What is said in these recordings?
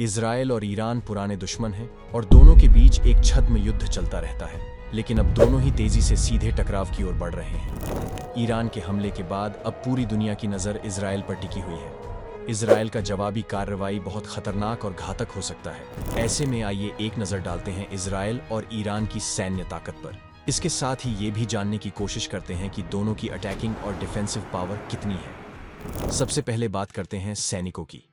Israel और Iran पुराने दुश्मन हैं और दोनों के बीच एक छद्म युद्ध चलता रहता है, लेकिन अब दोनों ही तेजी से सीधे टकराव की ओर बढ़ रहे हैं। ईरान के हमले के बाद अब पूरी दुनिया की नज़र इजराइल पर टिकी हुई है। इजराइल का जवाबी कार्रवाई बहुत खतरनाक और घातक हो सकता है। ऐसे में आइए एक नज़र डालते हैं इजराइल और ईरान की सैन्य ताकत पर। इसके साथ ही ये भी जानने की कोशिश करते हैं कि दोनों की अटैकिंग और डिफेंसिव पावर कितनी है। सबसे पहले बात करते हैं सैनिकों की।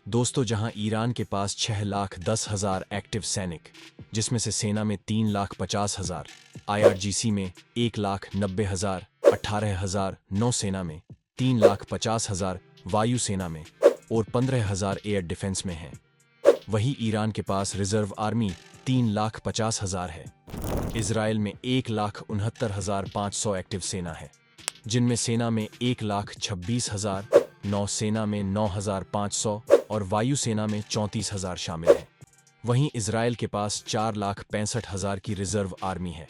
दोस्तों, जहां ईरान के पास 6,10,000 एक्टिव सैनिक, जिसमें से सेना में 3,50,000, IRGC में 1,90,000, 18,000 नौसेना में, 3,50,000 वायुसेना में और 15,000 एयर डिफेंस में हैं। वहीं ईरान के पास रिजर्व आर्मी 3,50,000 है। इजराइल में 1,69,500 एक्टिव सेना है, जिनमें सेना में 1,26,000, नौसेना में 9,500 और वायुसेना में 34,000 शामिल हैं। वहीं इजराइल के पास 4,65,000 की रिजर्व आर्मी है।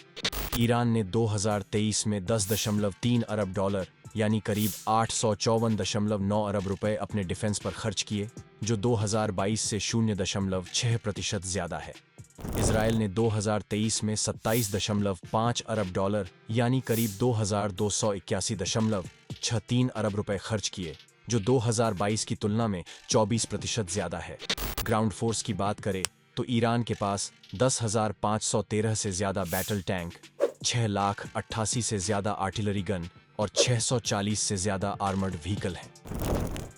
ईरान ने 2023 में $10.3 अरब यानी करीब 854.9 अरब रुपए अपने डिफेंस पर खर्च किए, जो 2022 से 0.6% ज्यादा है। इजराइल ने 2023 में $27.5 अरब यानी करीब 2,281.63 अरब रुपए खर्च किए, जो 2022 की तुलना में 24% ज्यादा है। ग्राउंड फोर्स की बात करें तो ईरान के पास 10,513 से ज्यादा बैटल टैंक, 6,88,000 से ज्यादा आर्टिलरी गन और 640 से ज्यादा आर्मर्ड व्हीकल हैं।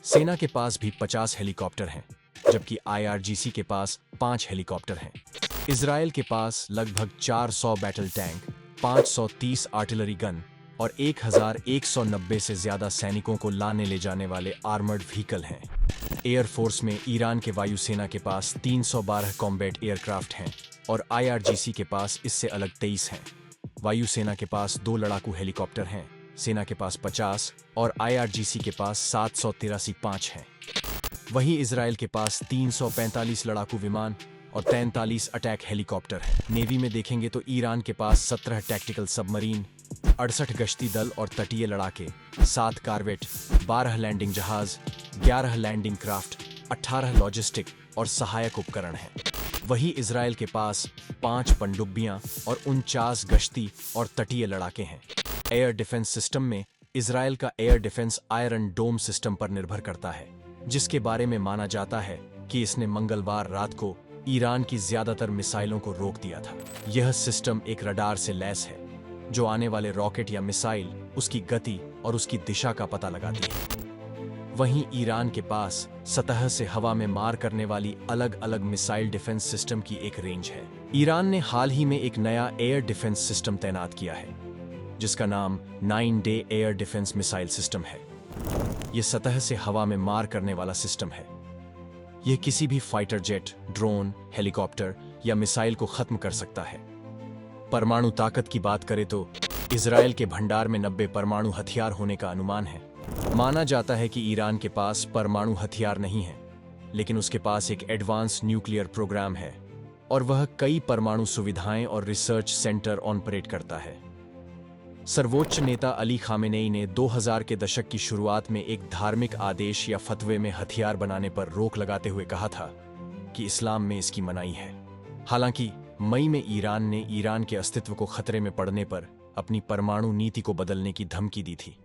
सेना के पास भी 50 हेलीकॉप्टर हैं, जबकि IRGC के पास 5 हेलीकॉप्टर हैं। इजराइल के पास लगभग 400 बैटल टैंक, 530 आर्टिलरी गन और 1,190 से ज्यादा सैनिकों को लाने ले जाने वाले आर्मर्ड व्हीकल हैं। एयर फोर्स में ईरान के वायुसेना के पास 312 कॉम्बैट एयरक्राफ्ट हैं और IRGC के पास इससे अलग 23 हैं। वायुसेना के पास 2 लड़ाकू हेलीकॉप्टर हैं, सेना के पास 50 और IRGC के पास 783 हैं। वहीं इजराइल के पास 345 लड़ाकू विमान और 43 अटैक हेलीकॉप्टर हैं। नेवी में देखेंगे तो ईरान के पास 17 टैक्टिकल सबमरीन, 68 गश्ती दल और तटीय लड़ाके, 7 कार्वेट, 12 लैंडिंग जहाज, 11 लैंडिंग क्राफ्ट, 18 लॉजिस्टिक और सहायक उपकरण हैं। वहीं इजराइल के पास 5 पनडुब्बियां और 49 गश्ती और तटीय लड़ाके हैं। एयर डिफेंस सिस्टम में इजराइल का एयर डिफेंस आयरन डोम सिस्टम पर निर्भर करता है, जिसके बारे में माना जाता है कि इसने मंगलवार रात को ईरान की ज्यादातर मिसाइलों को रोक दिया था। यह सिस्टम एक रडार से लैस है, जो आने वाले रॉकेट या मिसाइल, उसकी गति और उसकी दिशा का पता लगाती है। वहीं ईरान के पास सतह से हवा में मार करने वाली अलग अलग मिसाइल डिफेंस सिस्टम की एक रेंज है। ईरान ने हाल ही में एक नया एयर डिफेंस सिस्टम तैनात किया है, जिसका नाम 9-डे एयर डिफेंस मिसाइल सिस्टम है। यह सतह से हवा में मार करने वाला सिस्टम है। यह किसी भी फाइटर जेट, ड्रोन, हेलीकॉप्टर या मिसाइल को खत्म कर सकता है। परमाणु ताकत की बात करें तो इजराइल के भंडार में 90 परमाणु हथियार होने का अनुमान है। माना जाता है कि ईरान के पास परमाणु हथियार नहीं है, लेकिन उसके पास एक एडवांस न्यूक्लियर प्रोग्राम है और वह कई परमाणु सुविधाएं और रिसर्च सेंटर ऑपरेट करता है। सर्वोच्च नेता अली खामेनेई ने 2000 के दशक की शुरुआत में एक धार्मिक आदेश या फतवे में हथियार बनाने पर रोक लगाते हुए कहा था कि इस्लाम में इसकी मनाही है। हालांकि मई में ईरान ने ईरान के अस्तित्व को खतरे में पड़ने पर अपनी परमाणु नीति को बदलने की धमकी दी थी।